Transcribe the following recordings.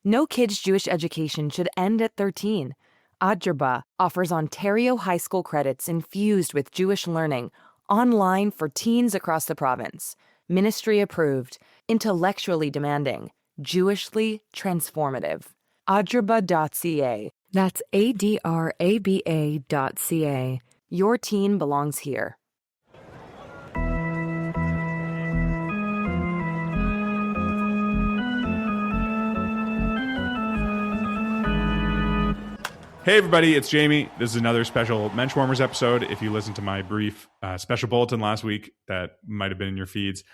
No kid's Jewish education should end at 13. Adraba offers Ontario high school credits infused with Jewish learning online for teens across the province. Ministry approved, intellectually demanding, Jewishly transformative. Adraba.ca. That's ADRABA.ca. Your teen belongs here. Hey everybody, it's Jamie. This is another special Menschwarmers episode. If you listened to my brief special bulletin last week that might have been in your feeds,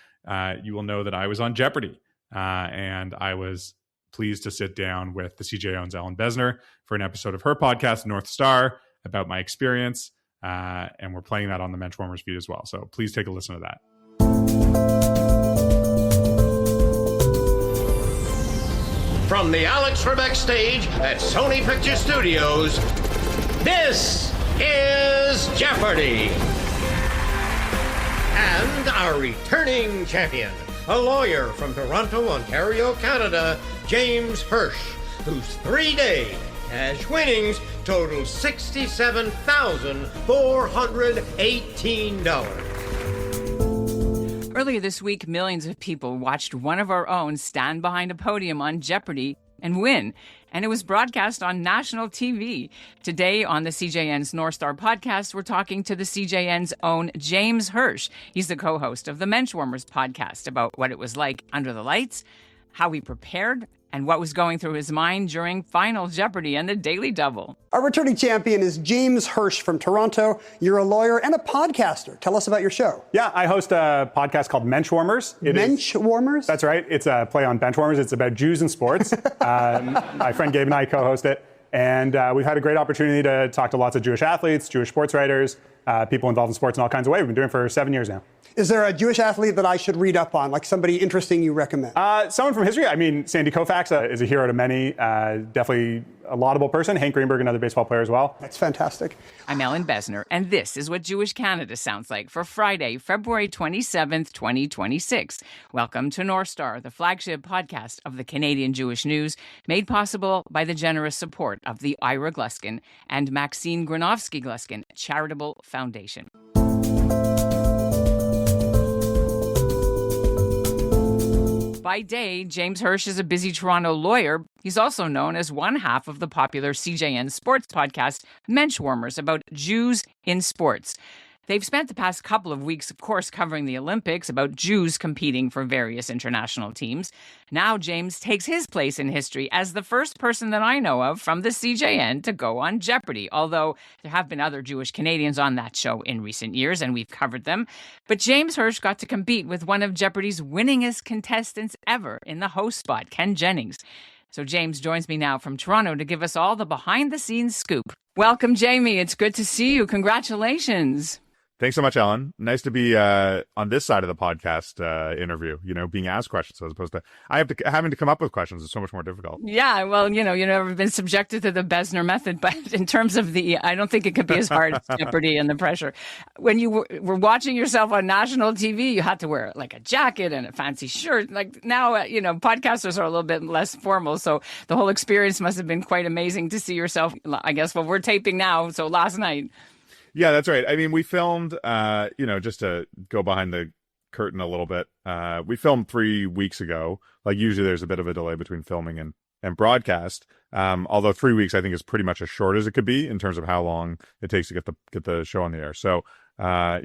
you will know that I was on Jeopardy. And I was pleased to sit down with the CJON's Ellen Besner for an episode of her podcast, North Star, about my experience. And we're playing that on the Menschwarmers feed as well. So please take a listen to that. From the Alex Trebek stage at Sony Pictures Studios, this is Jeopardy! And our returning champion, a lawyer from Toronto, Ontario, Canada, James Hirsh, whose 3-day cash winnings total $67,418. Earlier this week, millions of people watched one of our own stand behind a podium on Jeopardy and win. And it was broadcast on national TV. Today on the CJN's North Star podcast, we're talking to the CJN's own James Hirsh. He's the co-host of the Menschwarmers podcast about what it was like under the lights, how he prepared, and what was going through his mind during Final Jeopardy and the Daily Double. Our returning champion is James Hirsh from Toronto. You're a lawyer and a podcaster. Tell us about your show. Yeah, I host a podcast called Menschwarmers. Menschwarmers? That's right. It's a play on benchwarmers. It's about Jews and sports. My friend Gabe and I co-host it. And we've had a great opportunity to talk to lots of Jewish athletes, Jewish sports writers, people involved in sports in all kinds of ways. We've been doing it for 7 years now. Is there a Jewish athlete that I should read up on, like somebody interesting you recommend? Someone from history. I mean, Sandy Koufax is a hero to many. Definitely a laudable person. Hank Greenberg, another baseball player as well. That's fantastic. I'm Ellen Besner, and this is what Jewish Canada sounds like for Friday, February 27th, 2026. Welcome to North Star, the flagship podcast of the Canadian Jewish News, made possible by the generous support of the Ira Gluskin and Maxine Granovsky-Gluskin Charitable Foundation. By day, James Hirsh is a busy Toronto lawyer. He's also known as one half of the popular CJN sports podcast, Menschwarmers, about Jews in sports. They've spent the past couple of weeks, of course, covering the Olympics, about Jews competing for various international teams. Now James takes his place in history as the first person that I know of from the CJN to go on Jeopardy, although there have been other Jewish Canadians on that show in recent years, and we've covered them. But James Hirsh got to compete with one of Jeopardy's winningest contestants ever in the host spot, Ken Jennings. So James joins me now from Toronto to give us all the behind-the-scenes scoop. Welcome, Jamie. It's good to see you. Congratulations. Thanks so much, Ellen. Nice to be on this side of the podcast interview, being asked questions as opposed to having to come up with questions is so much more difficult. Yeah, well, you've never been subjected to the Besner method, but in terms of I don't think it could be as hard as Jeopardy and the pressure. When you were watching yourself on national TV, you had to wear like a jacket and a fancy shirt. Like now, podcasters are a little bit less formal, so the whole experience must have been quite amazing to see yourself, I guess, we're taping now, so last night. Yeah, that's right. I mean, we filmed, just to go behind the curtain a little bit, we filmed 3 weeks ago. Like usually there's a bit of a delay between filming and broadcast. Although 3 weeks, I think, is pretty much as short as it could be in terms of how long it takes to get the show on the air. So, I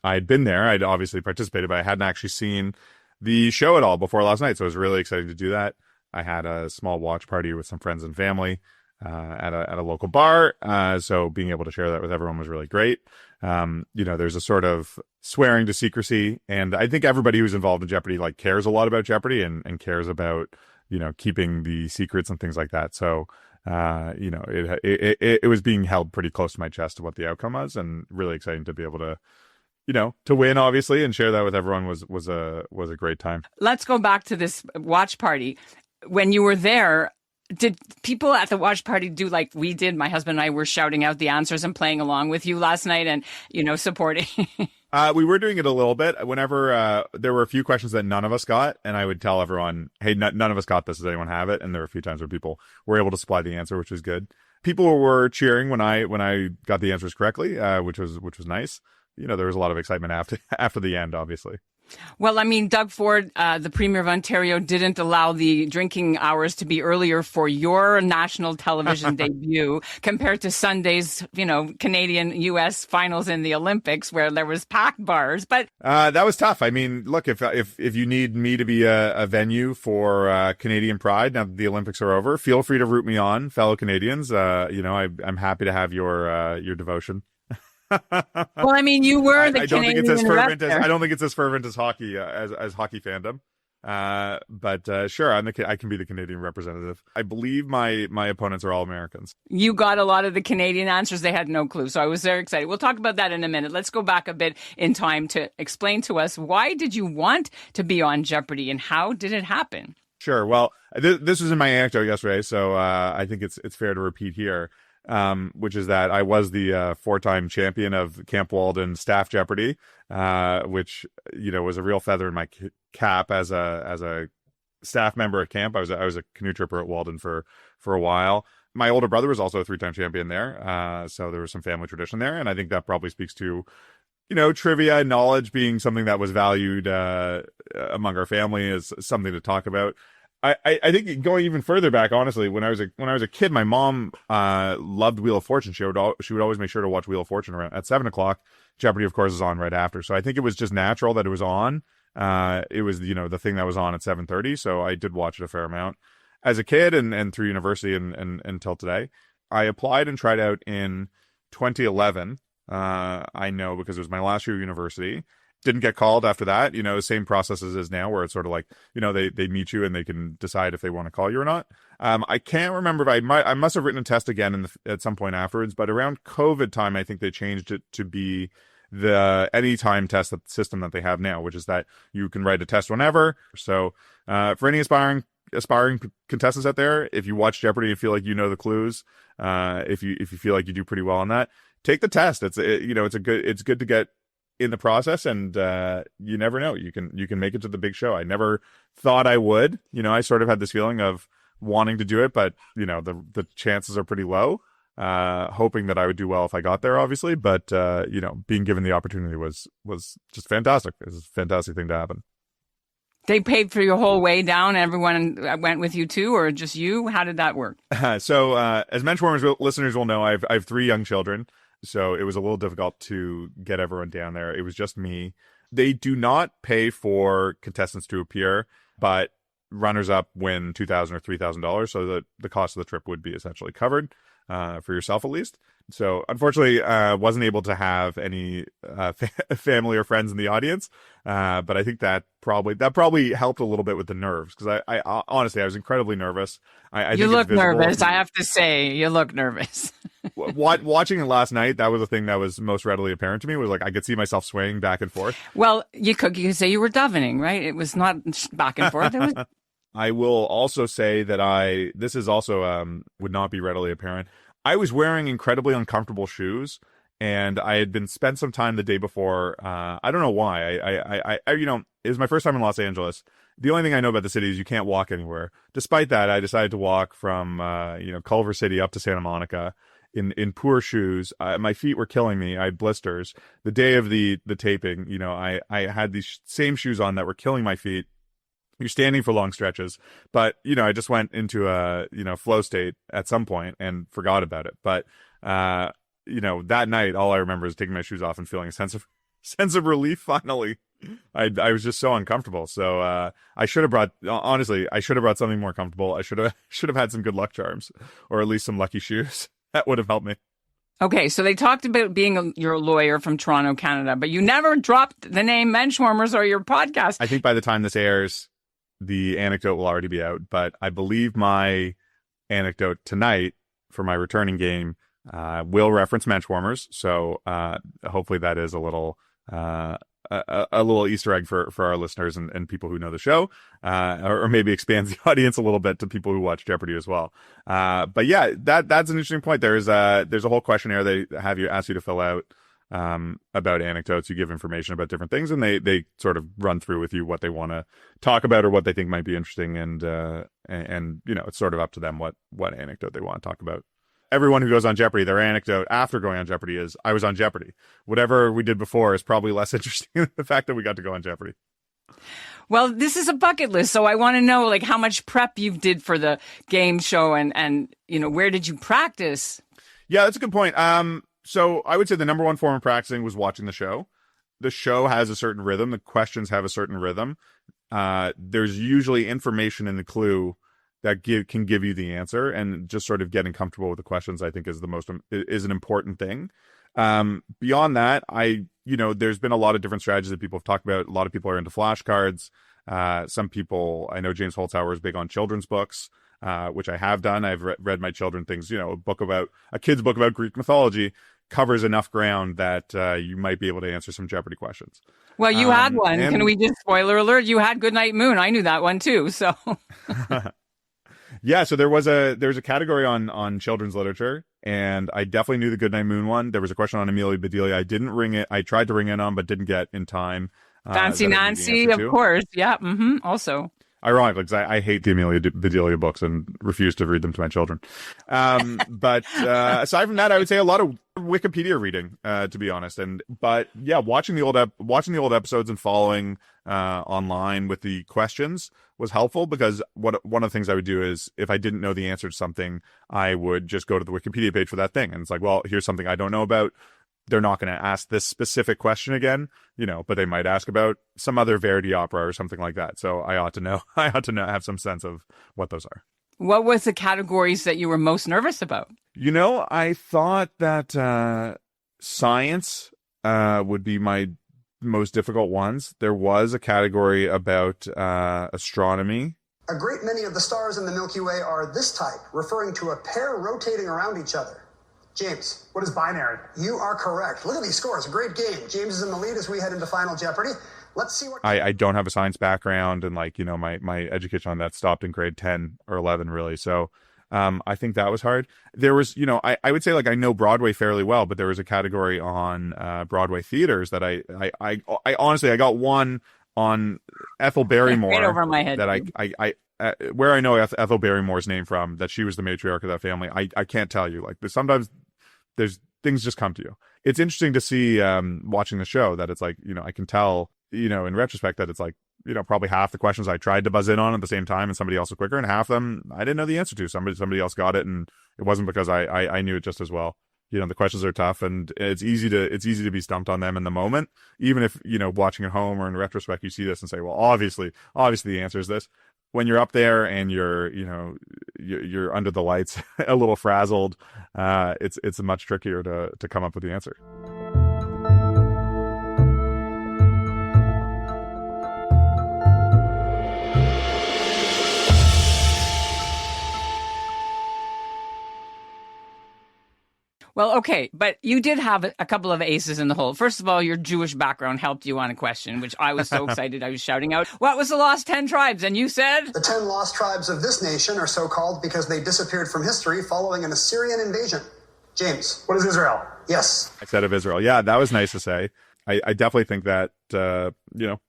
had been there. I'd obviously participated, but I hadn't actually seen the show at all before last night. So it was really exciting to do that. I had a small watch party with some friends and family. At a local bar. So being able to share that with everyone was really great. There's a sort of swearing to secrecy. And I think everybody who's involved in Jeopardy cares a lot about Jeopardy and cares about, keeping the secrets and things like that. So, it was being held pretty close to my chest to what the outcome was, and really exciting to be able to, to win, obviously, and share that with everyone was a great time. Let's go back to this watch party. When you were there, did people at the watch party do like we did? My husband and I were shouting out the answers and playing along with you last night and, supporting. We were doing it a little bit whenever there were a few questions that none of us got, and I would tell everyone, "Hey, none of us got this. Does anyone have it?" And there were a few times where people were able to supply the answer, which was good. People were cheering when I got the answers correctly, which was nice. There was a lot of excitement after the end, obviously. Well, I mean, Doug Ford, the Premier of Ontario, didn't allow the drinking hours to be earlier for your national television debut compared to Sunday's, Canadian-U.S. finals in the Olympics where there was packed bars. But that was tough. I mean, look, if you need me to be a venue for Canadian pride now that the Olympics are over, feel free to root me on, fellow Canadians. I'm happy to have your devotion. Well, I mean, you were the Canadian investor. I don't think it's as fervent as hockey as hockey fandom. But sure, I can be the Canadian representative. I believe my opponents are all Americans. You got a lot of the Canadian answers. They had no clue. So I was very excited. We'll talk about that in a minute. Let's go back a bit in time to explain to us, why did you want to be on Jeopardy and how did it happen? Sure. Well, this was in my anecdote yesterday, so I think it's fair to repeat here. Which is that I was the 4-time champion of Camp Walden Staff Jeopardy, which was a real feather in my cap as a staff member at camp. I was a canoe tripper at Walden for a while. My older brother was also a 3-time champion there, so there was some family tradition there, and I think that probably speaks to trivia and knowledge being something that was valued among our family as something to talk about. I think going even further back, honestly, when I was a kid, my mom loved Wheel of Fortune. She would always make sure to watch Wheel of Fortune around at 7:00. Jeopardy, of course, is on right after. So I think it was just natural that it was on. It was the thing that was on at 7:30. So I did watch it a fair amount as a kid and through university and until today. I applied and tried out in 2011. I know because it was my last year of university. Didn't get called after that, same process as is now, where it's sort of like, they meet you and they can decide if they want to call you or not. I can't remember if I must have written a test again at some point afterwards, but around COVID time, I think they changed it to be the anytime test system that they have now, which is that you can write a test whenever. So, for any aspiring contestants out there, if you watch Jeopardy and feel like the clues, if you feel like you do pretty well on that, take the test. It's good to get in the process, and you never know, you can make it to the big show. I never thought I would. I sort of had this feeling of wanting to do it, but the chances are pretty low. Hoping that I would do well if I got there, obviously, but being given the opportunity was just fantastic. It was a fantastic thing to happen. They paid for your whole way down. Everyone went with you too, or just you? How did that work? So as Menschwarmers listeners will know, I have 3 young children. So it was a little difficult to get everyone down there. It was just me. They do not pay for contestants to appear, but runners-up win $2,000 or $3,000. So the cost of the trip would be essentially covered for yourself, at least. So unfortunately, wasn't able to have any family or friends in the audience. But I think that probably helped a little bit with the nerves, because I honestly, I was incredibly nervous. You look nervous. I have to say, you look nervous. Watching it last night, that was the thing that was most readily apparent to me, was like I could see myself swaying back and forth. Well, you could say you were dovening, right? It was not back and forth. It was. I will also say that this is also would not be readily apparent. I was wearing incredibly uncomfortable shoes, and I had spent some time the day before. I don't know why. I it was my first time in Los Angeles. The only thing I know about the city is you can't walk anywhere. Despite that, I decided to walk from Culver City up to Santa Monica in poor shoes. My feet were killing me. I had blisters. The day of the taping, I had these same shoes on that were killing my feet. You're standing for long stretches, but I just went into a flow state at some point and forgot about it. But that night, all I remember is taking my shoes off and feeling a sense of relief. Finally, I was just so uncomfortable. So I should have brought something more comfortable. I should have had some good luck charms, or at least some lucky shoes. That would have helped me. Okay, so they talked about you're a lawyer from Toronto, Canada, but you never dropped the name Menschwarmers or your podcast. I think by the time this airs, the anecdote will already be out, but I believe my anecdote tonight for my returning game will reference Menschwarmers. So hopefully that is a little Easter egg for our listeners and people who know the show, or maybe expands the audience a little bit to people who watch Jeopardy as well. But yeah, that's an interesting point. There's a whole questionnaire they ask you to fill out about anecdotes. You give information about different things, and they sort of run through with you what they want to talk about or what they think might be interesting, and it's sort of up to them what anecdote they want to talk about. Everyone who goes on Jeopardy, their anecdote after going on Jeopardy is, I was on Jeopardy. Whatever we did before is probably less interesting than the fact that we got to go on Jeopardy. Well, this is a bucket list, so I want to know like how much prep you did for the game show, and where did you practice? Yeah, that's a good point. So I would say the number one form of practicing was watching the show. The show has a certain rhythm. The questions have a certain rhythm. There's usually information in the clue that can give you the answer, and just sort of getting comfortable with the questions, I think, is an important thing. Beyond that, there's been a lot of different strategies that people have talked about. A lot of people are into flashcards. Some people, I know James Holzhauer is big on children's books, which I have done. I've read my children things, a kid's book about Greek mythology covers enough ground that you might be able to answer some Jeopardy questions. Well, you had one. Can we just, spoiler alert, you had Goodnight Moon. I knew that one too. So yeah, so there's a category on children's literature, and I definitely knew the Goodnight Moon one. There was a question on Amelia Bedelia. I didn't ring it. I tried to ring it on, but didn't get in time. Fancy Nancy, of course. Yeah. Also. Ironic, because I hate the Amelia Bedelia books and refuse to read them to my children. But aside from that, I would say a lot of Wikipedia reading, to be honest. But yeah, watching the old episodes and following online with the questions was helpful, because one of the things I would do is, if I didn't know the answer to something, I would just go to the Wikipedia page for that thing, and it's like, well, here's something I don't know about. They're not going to ask this specific question again, but they might ask about some other Verdi opera or something like that. So I ought to know. I ought to have some sense of what those are. What was the categories that you were most nervous about? I thought that science would be my most difficult ones. There was a category about astronomy. A great many of the stars in the Milky Way are this type, referring to a pair rotating around each other. James. What is binary? You are correct. Look at these scores. Great game. James is in the lead as we head into Final Jeopardy. Let's see what... I don't have a science background, and my education on that stopped in grade 10 or 11, really. So I think that was hard. There was, I would say, I know Broadway fairly well, but there was a category on Broadway theaters that I honestly, I got one on Ethel Barrymore. Right over my head. That where I know Ethel Barrymore's name from, that she was the matriarch of that family, I can't tell you. Sometimes there's things just come to you. It's interesting to see watching the show that it's I can tell, in retrospect, that it's probably half the questions I tried to buzz in on at the same time and somebody else was quicker, and half of them I didn't know the answer to. Somebody else got it, and it wasn't because I knew it just as well. The questions are tough, and it's easy to be stumped on them in the moment, even if watching at home or in retrospect you see this and say, well, obviously the answer is this. When you're up there and you're under the lights, a little frazzled, it's much trickier to come up with the answer. Well, okay, but you did have a couple of aces in the hole. First of all, your Jewish background helped you on a question, which I was so excited I was shouting out. What was the lost 10 tribes? And you said? The 10 lost tribes of this nation are so called because they disappeared from history following an Assyrian invasion. James. What is Israel? Yes. I said of Israel. Yeah, that was nice to say. I definitely think that,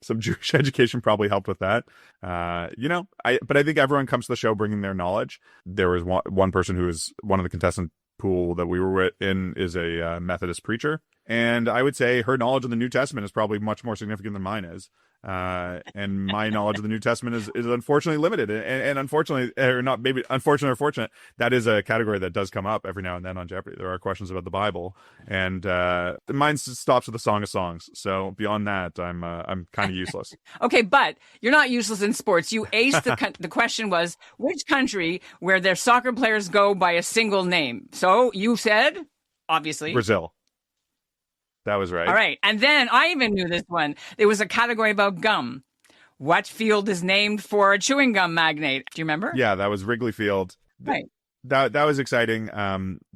some Jewish education probably helped with that. But I think everyone comes to the show bringing their knowledge. There was one person who was one of the contestant pool that we were in is a Methodist preacher, and I would say her knowledge of the New Testament is probably much more significant than mine is, and my knowledge of the New Testament is unfortunately limited, and unfortunately, or not, maybe unfortunate or fortunate, that is a category that does come up every now and then on Jeopardy. There are questions about the Bible, and mine stops with the Song of Songs. So beyond that, I'm kind of useless. Okay, but you're not useless in sports. You aced the question was, which country where their soccer players go by a single name? So you said, obviously, Brazil. That was right. All right. And then I even knew this one. There was a category about gum. What field is named for a chewing gum magnate? Do you remember? Yeah, that was Wrigley Field. Right. That was exciting.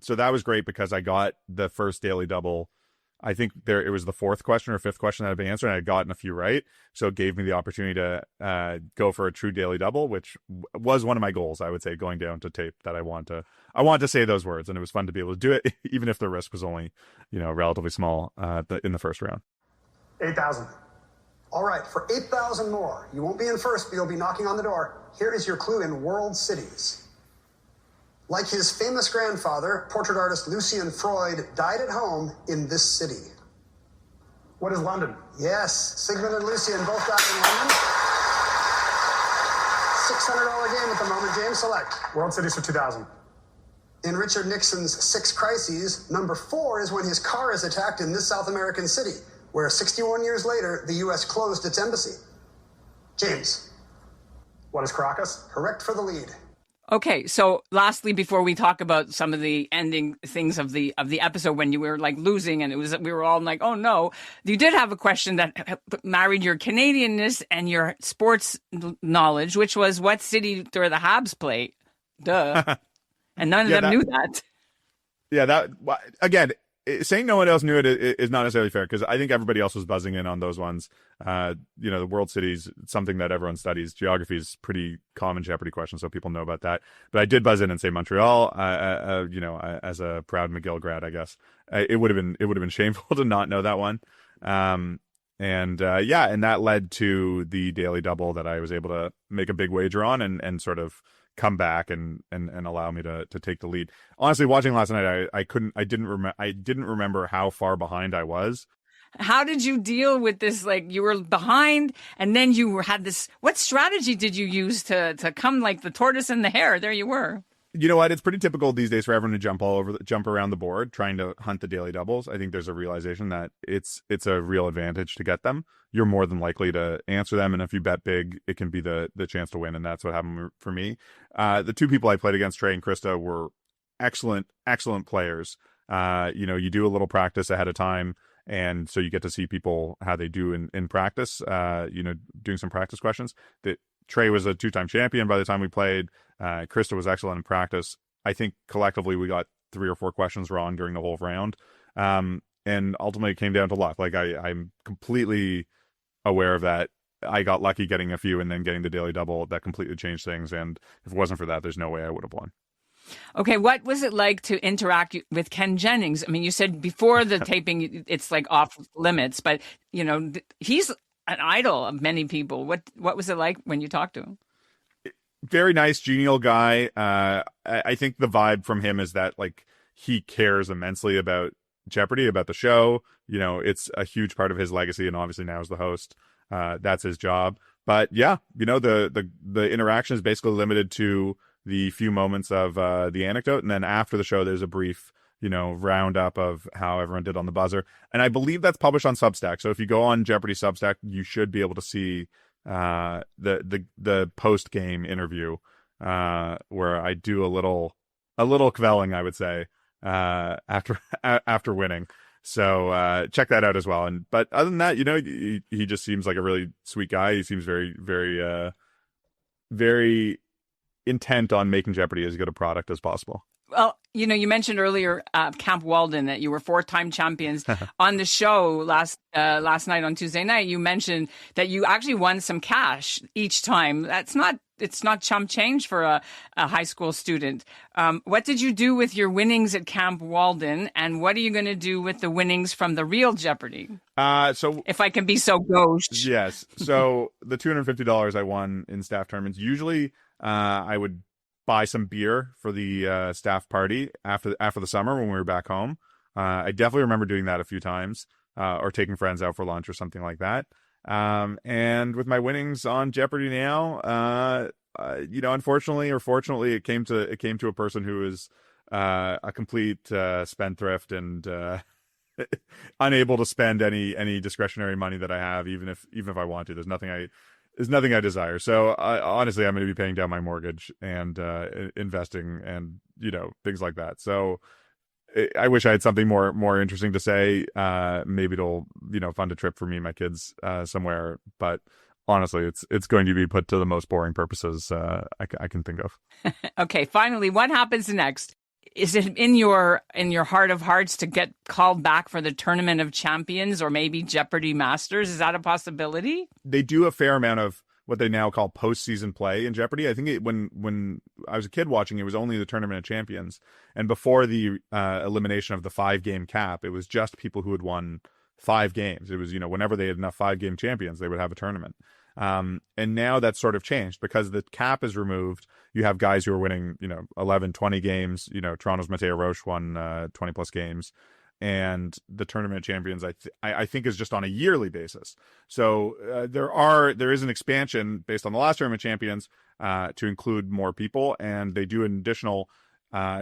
So that was great because I got the first Daily Double I think it was the fourth question or fifth question that I've been answering. I had gotten a few right, so it gave me the opportunity to go for a true daily double, which was one of my goals. I would say going down to tape that I want to say those words, and it was fun to be able to do it, even if the risk was only relatively small in the first round. 8,000. All right, for 8,000 more, you won't be in first, but you'll be knocking on the door. Here is your clue in world cities. Like his famous grandfather, portrait artist Lucian Freud died at home in this city. What is London? Yes, Sigmund and Lucian both died in London. $600 game at the moment. James, select. World cities for 2000. In Richard Nixon's Six Crises, number 4 is when his car is attacked in this South American city, where 61 years later, the U.S. closed its embassy. James. What is Caracas? Correct for the lead. Okay, so lastly, before we talk about some of the ending things of the episode when you were like losing and we were all like, oh no, you did have a question that married your Canadianness and your sports knowledge, which was what city do the Habs play? Duh. And none of them knew that. Yeah, again, saying no one else knew it is not necessarily fair, because I think everybody else was buzzing in on those ones. The world cities, something that everyone studies. Geography is pretty common Jeopardy question, so people know about that. But I did buzz in and say Montreal. As a proud McGill grad, I guess it would have been shameful to not know that one. And that led to the daily double that I was able to make a big wager on and sort of come back and allow me to take the lead. Honestly, watching last night, I didn't remember how far behind I was. How did you deal with this? Like, you were behind and then you had this, what strategy did you use to come like the tortoise and the hare? There you were. You know what? It's pretty typical these days for everyone to jump around the board trying to hunt the daily doubles. I think there's a realization that it's a real advantage to get them. You're more than likely to answer them, and if you bet big, it can be the chance to win, and that's what happened for me. The two people I played against, Trey and Krista, were excellent players. You do a little practice ahead of time, and so you get to see people how they do in practice. Doing some practice questions. Trey was a 2-time champion by the time we played. Krista was excellent in practice. I think collectively we got 3 or 4 questions wrong during the whole round. And ultimately it came down to luck. Like I'm completely aware of that. I got lucky getting a few and then getting the daily double. That completely changed things. And if it wasn't for that, there's no way I would have won. Okay, what was it like to interact with Ken Jennings? I mean, you said before the taping, it's like off limits, but he's an idol of many people. What was it like when you talked to him? Very nice, genial guy. I think the vibe from him is that like he cares immensely about Jeopardy, about the show. It's a huge part of his legacy, and obviously now as the host, that's his job. But yeah, the interaction is basically limited to the few moments of the anecdote, and then after the show, there's a brief roundup of how everyone did on the buzzer. And I believe that's published on Substack. So if you go on Jeopardy Substack, you should be able to see the post game interview where I do a little kvelling, I would say, after winning. So check that out as well. But other than that, he just seems like a really sweet guy. He seems very, very, very intent on making Jeopardy as good a product as possible. Well, you mentioned earlier Camp Walden that you were 4-time champions. On the show last night on Tuesday night, you mentioned that you actually won some cash each time. It's not chump change for a high school student. What did you do with your winnings at Camp Walden, and what are you going to do with the winnings from the real Jeopardy? So if I can be so gauche. Yes. So the $250 I won in staff tournaments, usually I would buy some beer for the staff party after the summer when we were back home. I definitely remember doing that a few times, or taking friends out for lunch or something like that. And with my winnings on Jeopardy now, unfortunately or fortunately, it came to a person who is a complete spendthrift and unable to spend any discretionary money that I have, even if I want to. There's nothing I desire. So honestly, I'm going to be paying down my mortgage and investing and things like that. So I wish I had something more interesting to say. Maybe it'll fund a trip for me and my kids somewhere. But honestly, it's going to be put to the most boring purposes I can think of. Okay, finally, what happens next? is it in your heart of hearts to get called back for the Tournament of Champions or maybe Jeopardy Masters? Is that a possibility? They do a fair amount of what they now call postseason play in Jeopardy. I think when I was a kid watching, it was only the Tournament of Champions. And before the elimination of the 5-game cap, it was just people who had won 5 games. It was, whenever they had enough 5-game champions, they would have a tournament. And now that's sort of changed because the cap is removed. You have guys who are winning, 11, 20 games. Toronto's Mateo Roche won 20 plus games. And the Tournament of Champions, I think, is just on a yearly basis. So there is an expansion based on the last Tournament of Champions to include more people, and they do an additional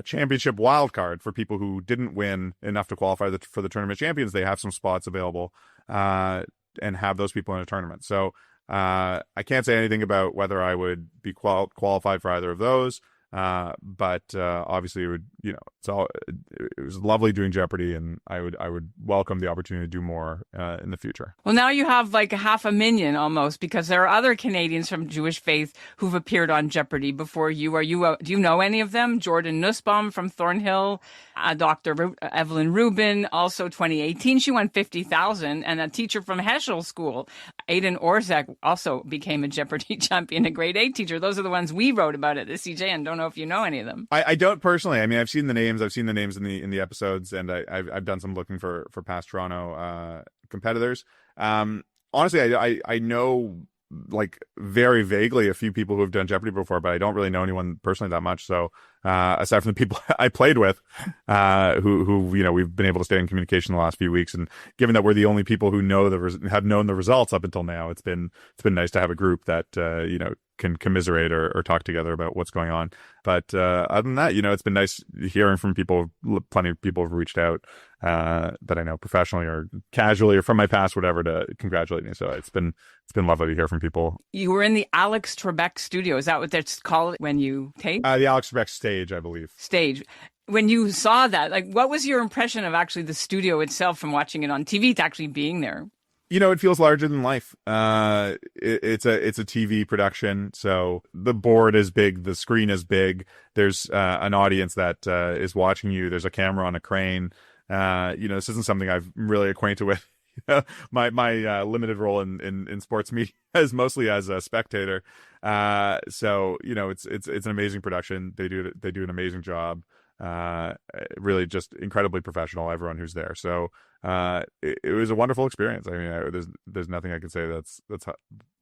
championship wildcard for people who didn't win enough to qualify for the Tournament of Champions. They have some spots available and have those people in a tournament. So I can't say anything about whether I would be qualified for either of those. But obviously it would, it was lovely doing Jeopardy, and I would welcome the opportunity to do more in the future. Well, now you have like 500,000 almost, because there are other Canadians from Jewish faith who've appeared on Jeopardy before you. Do you know any of them? Jordan Nussbaum from Thornhill, Dr. Evelyn Rubin, also 2018, she won 50,000, and a teacher from Heschel School, Aidan Orzak, also became a Jeopardy champion, a grade 8 teacher. Those are the ones we wrote about at the CJ, and don't know if you know any of them. I don't personally. I mean, I've seen the names. I've seen the names in the episodes, and I've done some looking for past Toronto competitors. Honestly, I know like very vaguely a few people who have done Jeopardy before, but I don't really know anyone personally that much. So aside from the people I played with, who we've been able to stay in communication the last few weeks, and given that we're the only people who have known the results up until now, it's been nice to have a group that can commiserate or talk together about what's going on. But other than that, it's been nice hearing from people. Plenty of people have reached out that I know professionally or casually or from my past, whatever, to congratulate me. So it's been lovely to hear from people. You were in the Alex Trebek studio. Is that what that's called when you tape? The Alex Trebek stage, I believe. Stage. When you saw that, like, what was your impression of actually the studio itself from watching it on TV to actually being there? It feels larger than life. It's a TV production, so the board is big, the screen is big. There's an audience that is watching you. There's a camera on a crane. This isn't something I'm really acquainted with. My limited role in sports media is mostly as a spectator. So it's an amazing production. They do an amazing job. Really just incredibly professional, everyone who's there. So it was a wonderful experience. I mean, there's nothing I can say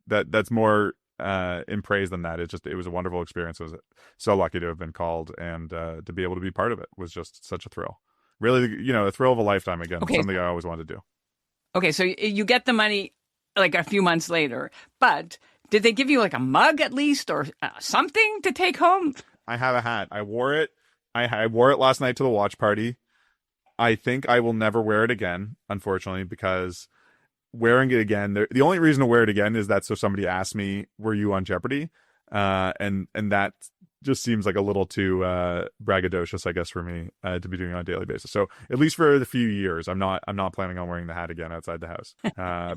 that's more in praise than that. It was a wonderful experience. I was so lucky to have been called, and to be able to be part of it was just such a thrill. Really, a thrill of a lifetime again. Okay. Something I always wanted to do. Okay, so you get the money like a few months later, but did they give you like a mug at least, or something to take home? I have a hat. I wore it. I wore it last night to the watch party. I think I will never wear it again, unfortunately, because wearing it again, the only reason to wear it again is that so somebody asks me, "Were you on Jeopardy?" And that just seems like a little too braggadocious, I guess, for me to be doing on a daily basis. So at least for the few years, I'm not planning on wearing the hat again outside the house.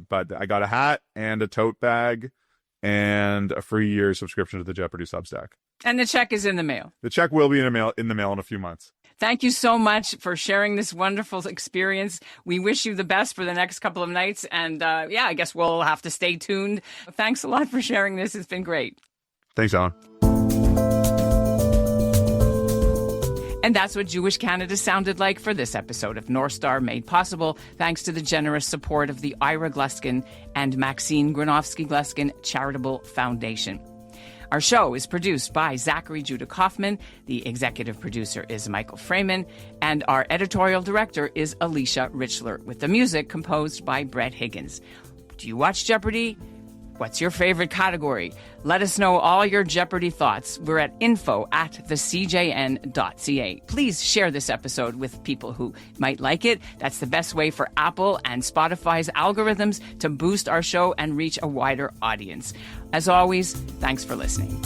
But I got a hat and a tote bag and a free year subscription to the Jeopardy Substack. And the check is in the mail. The check will be in the mail in a few months. Thank you so much for sharing this wonderful experience. We wish you the best for the next couple of nights. And I guess we'll have to stay tuned. Thanks a lot for sharing this. It's been great. Thanks, Alan. And that's what Jewish Canada sounded like for this episode of North Star, made possible thanks to the generous support of the Ira Gluskin and Maxine Gronowski-Gluskin Charitable Foundation. Our show is produced by Zachary Judah Kaufman. The executive producer is Michael Freeman. And our editorial director is Alicia Richler, with the music composed by Brett Higgins. Do you watch Jeopardy? What's your favorite category? Let us know all your Jeopardy thoughts. We're at info@thecjn.ca. Please share this episode with people who might like it. That's the best way for Apple and Spotify's algorithms to boost our show and reach a wider audience. As always, thanks for listening.